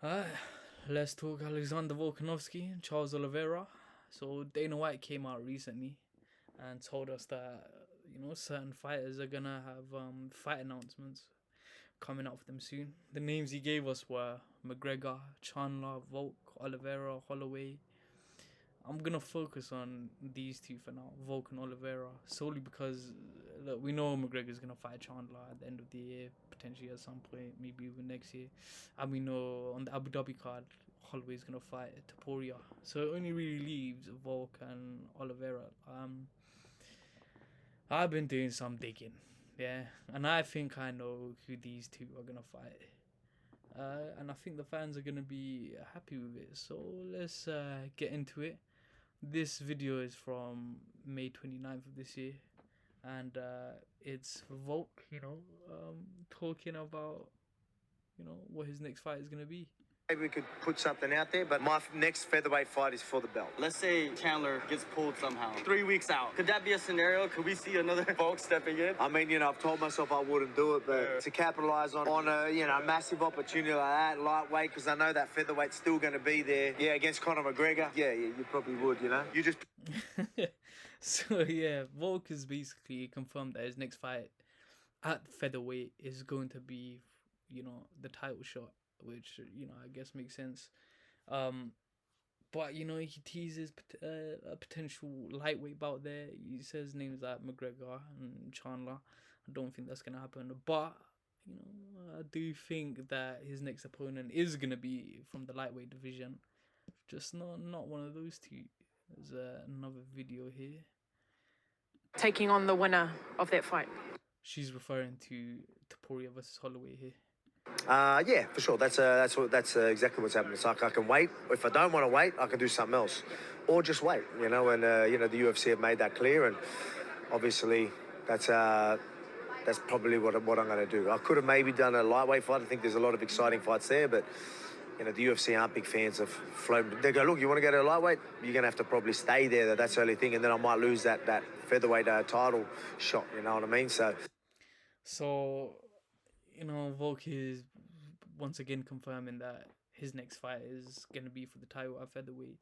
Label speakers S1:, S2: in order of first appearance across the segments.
S1: Uh, let's talk Alexander Volkanovski and Charles Oliveira. So Dana White came out recently and told us that certain fighters are gonna have fight announcements coming up for them soon. The names he gave us were McGregor, Chandler, Volk, Oliveira, Holloway. I'm gonna focus on these two for now, Volk and Oliveira, solely because look, we know McGregor's gonna fight Chandler at the end of the year, potentially at some point, maybe even next year, and we know on the Abu Dhabi card, Holloway's gonna fight Poirier. So it only really leaves Volk and Oliveira. I've been doing some digging, yeah, and I think I know who these two are gonna fight. And I think the fans are gonna be happy with it. So let's get into it. This video is from May 29th of this year, and it's Volk, talking about, what his next fight is going to be.
S2: Maybe we could put something out there, but my next featherweight fight is for the belt.
S3: Let's say Chandler gets pulled somehow 3 weeks out. Could that be a scenario? Could we see another Volk stepping in?
S2: I mean, I've told myself I wouldn't do it, but to capitalize on a massive opportunity like that, lightweight, because I know that featherweight's still going to be there. Yeah, against Conor McGregor. Yeah, you probably would, You just...
S1: So, yeah, Volk has basically confirmed that his next fight at featherweight is going to be, the title shot, which, I guess makes sense. But, he teases a potential lightweight bout there. He says names like McGregor and Chandler. I don't think that's going to happen. But, I do think that his next opponent is going to be from the lightweight division. Just not one of those two. There's another video here.
S4: Taking on the winner of that fight.
S1: She's referring to Poirier versus Holloway here.
S2: Yeah, for sure. That's exactly what's happening. It's like I can wait. If I don't want to wait, I can do something else, or just wait. And the UFC have made that clear, and obviously that's probably what I'm going to do. I could have maybe done a lightweight fight. I think there's a lot of exciting fights there, but the UFC aren't big fans of floating. They go, look, you want to go to a lightweight? You're going to have to probably stay there. That's the only thing, and then I might lose that featherweight title shot. You know what I mean? So,
S1: Volk is once again confirming that his next fight is going to be for the title at featherweight.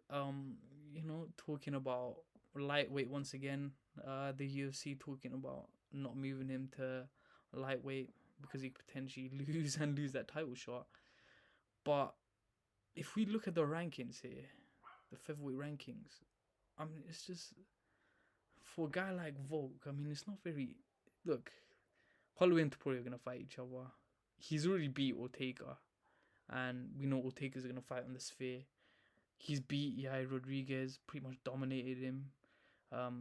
S1: Talking about lightweight once again. The UFC talking about not moving him to lightweight because he could potentially lose that title shot. But if we look at the rankings here, the featherweight rankings, I mean, it's just, for a guy like Volk, I mean, it's not very... Look, Holloway and Poirier are going to fight each other. He's already beat Ortega, and we know Ortega's going to fight on the Sphere. He's beat Yair Rodriguez, pretty much dominated him. I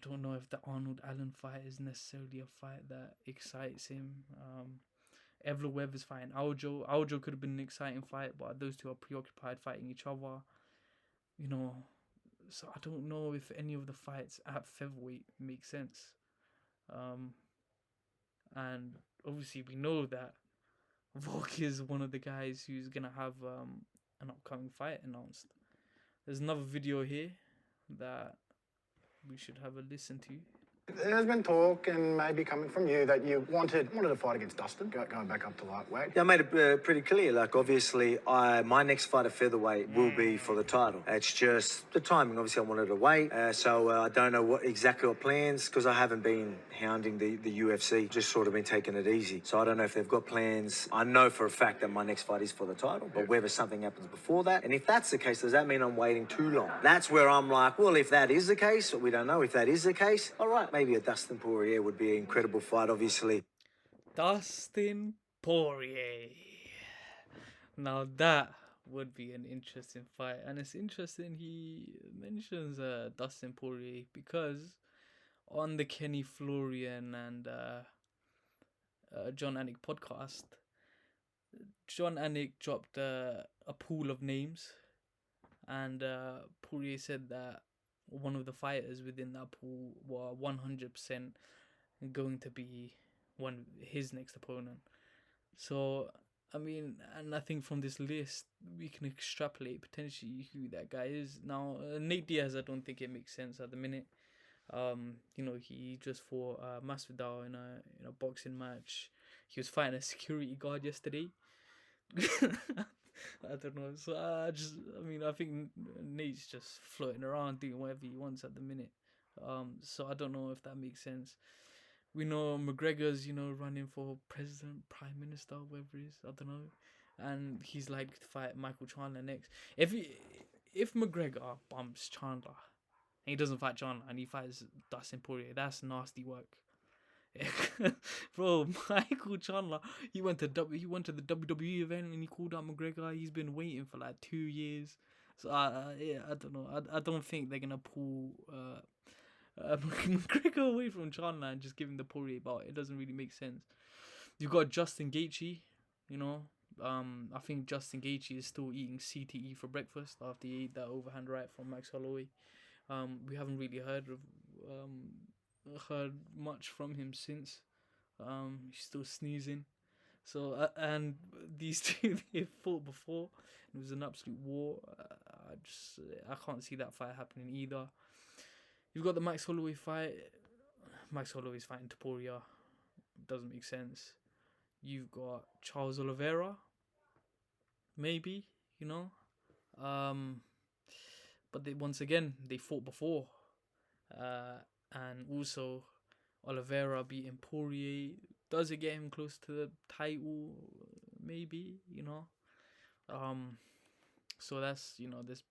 S1: don't know if the Arnold Allen fight is necessarily a fight that excites him. Evlo Webb is fighting Aljo. Aljo could have been an exciting fight, but those two are preoccupied fighting each other. So I don't know if any of the fights at featherweight make sense. And obviously we know that Volk is one of the guys who's gonna have an upcoming fight announced. There's another video here that we should have a listen to.
S5: There's been talk, and maybe coming from you, that you wanted to fight against Dustin, going back up to lightweight.
S2: Yeah, I made it pretty clear. Like, obviously, my next fight at featherweight will be for the title. It's just the timing. Obviously, I wanted to wait, so I don't know exactly what plans, because I haven't been hounding the UFC. Just sort of been taking it easy. So I don't know if they've got plans. I know for a fact that my next fight is for the title, but whether something happens before that, and if that's the case, does that mean I'm waiting too long? That's where I'm like, well, if that is the case, we don't know. If that is the case, all right, maybe a Dustin Poirier would be an incredible fight, obviously.
S1: Dustin Poirier. Now that would be an interesting fight. And it's interesting he mentions Dustin Poirier because on the Kenny Florian and John Anik podcast, John Anik dropped a pool of names, and Poirier said that one of the fighters within that pool were 100% going to be his next opponent. So, I mean, and I think from this list, we can extrapolate potentially who that guy is. Now, Nate Diaz, I don't think it makes sense at the minute. He just fought Masvidal in a boxing match. He was fighting a security guard yesterday. I don't know. So I think Nate's just floating around doing whatever he wants at the minute. So I don't know if that makes sense. We know McGregor's, running for president, prime minister, whatever it is. I don't know. And he's like to fight Michael Chandler next. If McGregor bumps Chandler and he doesn't fight Chandler and he fights Dustin Poirier, that's nasty work. Bro, Michael Chandler, he went to the WWE event and he called out McGregor. He's been waiting for like 2 years. So yeah, I don't know. I don't think they're gonna pull McGregor away from Chandler and just give him the Poirier bout. It doesn't really make sense. You've got Justin Gaethje, I think Justin Gaethje is still eating CTE for breakfast after he ate that overhand right from Max Holloway. We haven't really heard much from him since. He's still sneezing. So and these two, they fought before. It was an absolute war. I can't see that fight happening either. You've got the Max Holloway fight. Max Holloway's fighting Poirier. Doesn't make sense. You've got Charles Oliveira. Maybe, but once again, they fought before. And also, Oliveira beating Poirier. Does it get him close to the title? Maybe, So that's, this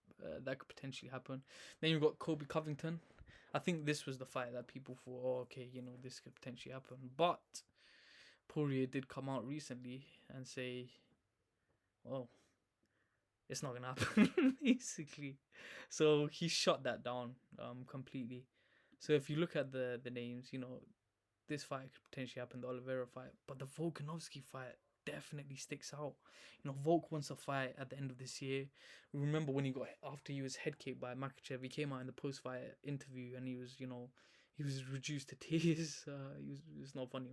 S1: that could potentially happen. Then you've got Colby Covington. I think this was the fight that people thought, okay, this could potentially happen. But Poirier did come out recently and say, oh, it's not gonna happen, basically. So he shut that down completely. So if you look at the names, this fight could potentially happen, the Oliveira fight, but the Volkanovski fight definitely sticks out. Volk wants a fight at the end of this year. Remember when after he was head kicked by Makachev, he came out in the post-fight interview and he was reduced to tears. It was not funny,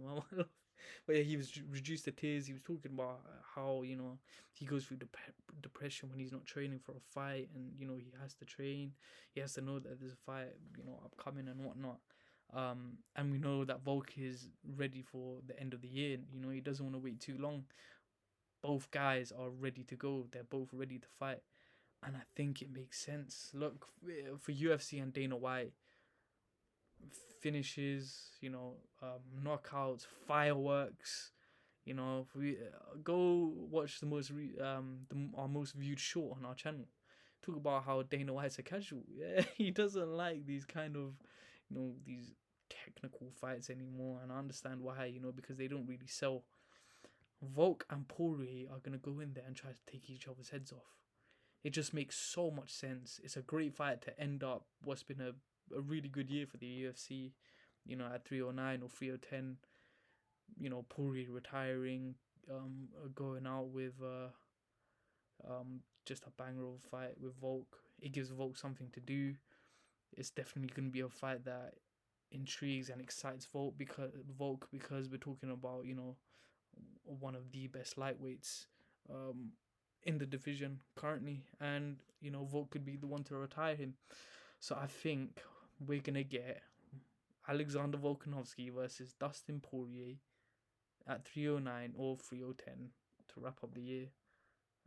S1: but yeah, he was reduced to tears. He was talking about how he goes through depression when he's not training for a fight, and he has to train. He has to know that there's a fight upcoming and whatnot. And we know that Volk is ready for the end of the year. He doesn't want to wait too long. Both guys are ready to go. They're both ready to fight. And I think it makes sense. Look, for UFC and Dana White, finishes, knockouts, fireworks, if we go watch our most viewed short on our channel. Talk about how Dana White's a casual. Yeah, he doesn't like these kind of, these technical fights anymore, and I understand why, because they don't really sell. Volk and Poirier are gonna go in there and try to take each other's heads off. It just makes so much sense. It's a great fight to end up what's been a really good year for the UFC, at 309 or 310. Poirier retiring, going out with just a banger of a fight with Volk. It gives Volk something to do. It's definitely going to be a fight that intrigues and excites Volk because we're talking about one of the best lightweights in the division currently, and Volk could be the one to retire him. So I think we're gonna get Alexander Volkanovski versus Dustin Poirier at 309 or 310 to wrap up the year,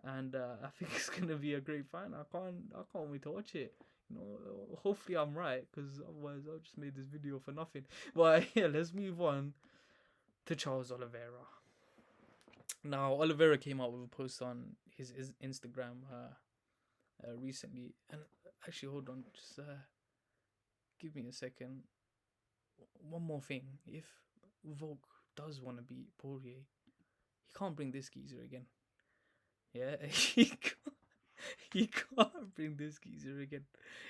S1: and I think it's gonna be a great fight. I can't wait to watch it. Hopefully I'm right, because otherwise I'll just made this video for nothing. But yeah, let's move on to Charles Oliveira. Now, Oliveira came out with a post on his Instagram recently, and actually, hold on, just give me a second. One more thing: if Volk does want to beat Poirier, he can't bring this geezer again. Yeah, he can't bring this geezer again.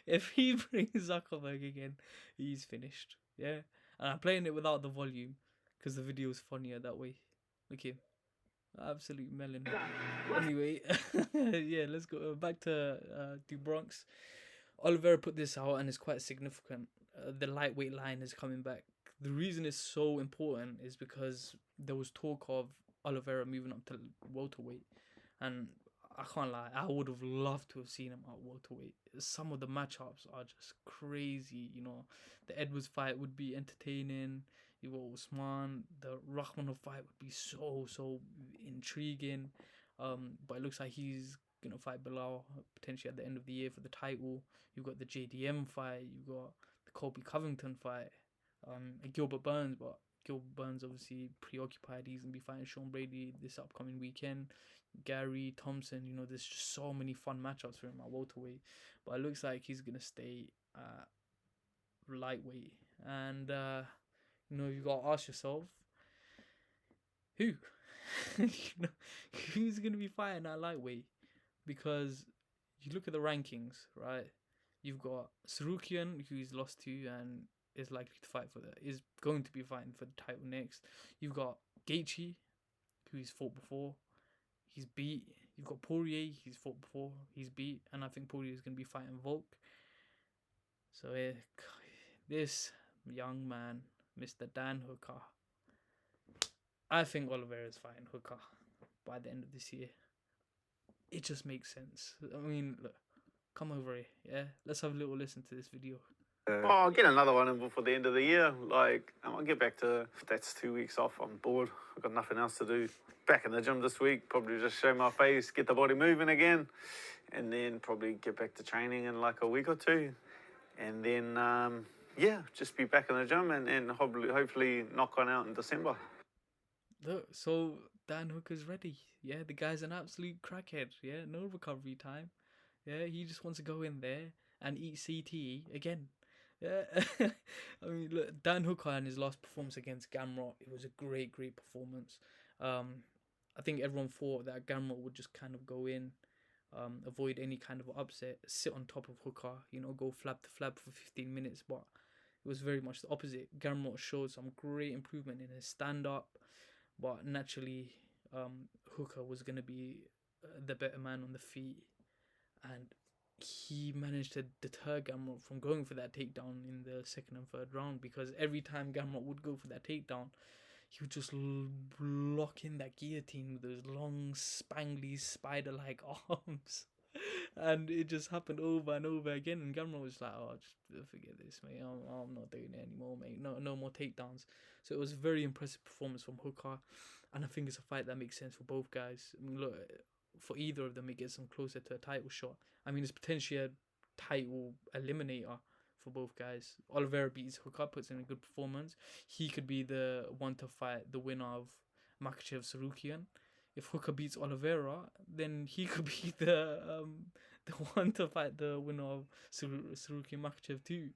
S1: If he brings Zuckerberg again, he's finished. Yeah, and I'm playing it without the volume because the video is funnier that way. Look here. Absolute melon. Anyway, yeah, let's go back to the Bronx. Oliveira put this out and it's quite significant. The lightweight line is coming back. The reason it's so important is because there was talk of Oliveira moving up to welterweight, and I can't lie, I would have loved to have seen him at welterweight. Some of the matchups are just crazy. The Edwards fight would be entertaining. You got Usman, the Rachmanov fight would be so intriguing. But it looks like he's gonna fight Bilal potentially at the end of the year for the title. You've got the JDM fight. You've got the Colby Covington fight. And Gilbert Burns, but Gilbert Burns obviously preoccupied. He's gonna be fighting Sean Brady this upcoming weekend. Gary Thompson, there's just so many fun matchups for him at welterweight. But it looks like he's gonna stay at lightweight. And you gotta ask yourself, who? Who's gonna be fighting at lightweight? Because you look at the rankings, right? You've got Sarukian, who he's lost to and is likely to fight is going to be fighting for the title next. You've got Gaethje, who he's fought before, he's beat. You've got Poirier, he's fought before, he's beat, and I think Poirier is going to be fighting Volk. So this young man, Mr. Dan Hooker, I think Oliveira is fighting Hooker by the end of this year. It just makes sense. I mean, look, come over here, yeah? Let's have a little listen to this video.
S6: I'll get another one in before the end of the year. I'll get back to... That's 2 weeks off. I'm bored. I've got nothing else to do. Back in the gym this week. Probably just show my face, get the body moving again. And then probably get back to training in like a week or two. And then, just be back in the gym and hopefully knock one out in December.
S1: Look, so Dan Hooker's ready. Yeah, the guy's an absolute crackhead. Yeah, no recovery time. Yeah, he just wants to go in there and eat CTE again. Yeah, I mean, look, Dan Hooker and his last performance against Gamrot, it was a great performance. I think everyone thought that Gamrot would just kind of go in, avoid any kind of upset, sit on top of Hooker, go flab to flab for 15 minutes, but it was very much the opposite. Gamrot showed some great improvement in his stand-up, but naturally, Hooker was going to be the better man on the feet, and he managed to deter Gamrot from going for that takedown in the second and third round, because every time Gamrot would go for that takedown, he would just lock in that guillotine with those long, spangly, spider-like arms. And it just happened over and over again. And Gamrot was like, oh, just forget this, mate. I'm not doing it anymore, mate. No more takedowns. So it was a very impressive performance from Hooker. And I think it's a fight that makes sense for both guys. I mean, look, for either of them, it gets them closer to a title shot. I mean, it's potentially a title eliminator for both guys. Oliveira beats Hooker, puts in a good performance. He could be the one to fight the winner of Makhachev Sarukian. If Hooker beats Oliveira, then he could be the one to fight the winner of Sarukian Makhachev too.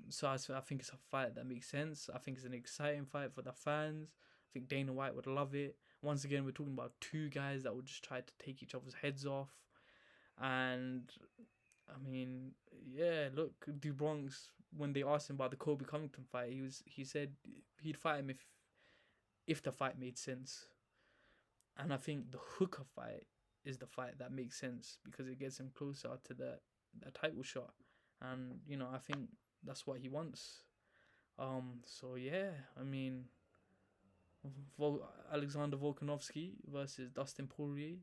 S1: So I think it's a fight that makes sense. I think it's an exciting fight for the fans. I think Dana White would love it. Once again, we're talking about two guys that would just try to take each other's heads off. And I mean, yeah, look, DuBronx, when they asked him about the Colby Covington fight, he said he'd fight him if the fight made sense. And I think the Hooker fight is the fight that makes sense because it gets him closer to the title shot. And, I think that's what he wants. So, yeah, I mean, Alexander Volkanovski versus Dustin Poirier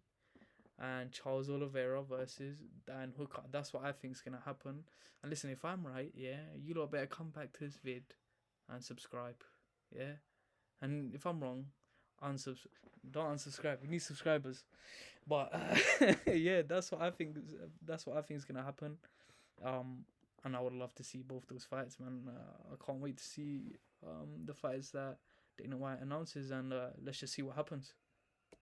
S1: and Charles Oliveira versus Dan Hooker. That's what I think is going to happen. And listen, if I'm right, yeah, you lot better come back to this vid and subscribe, yeah? And if I'm wrong, don't unsubscribe. We need subscribers. But yeah, that's what I think is gonna happen. And I would love to see both those fights, man. I can't wait to see the fights that Dana White announces, and let's just see what happens.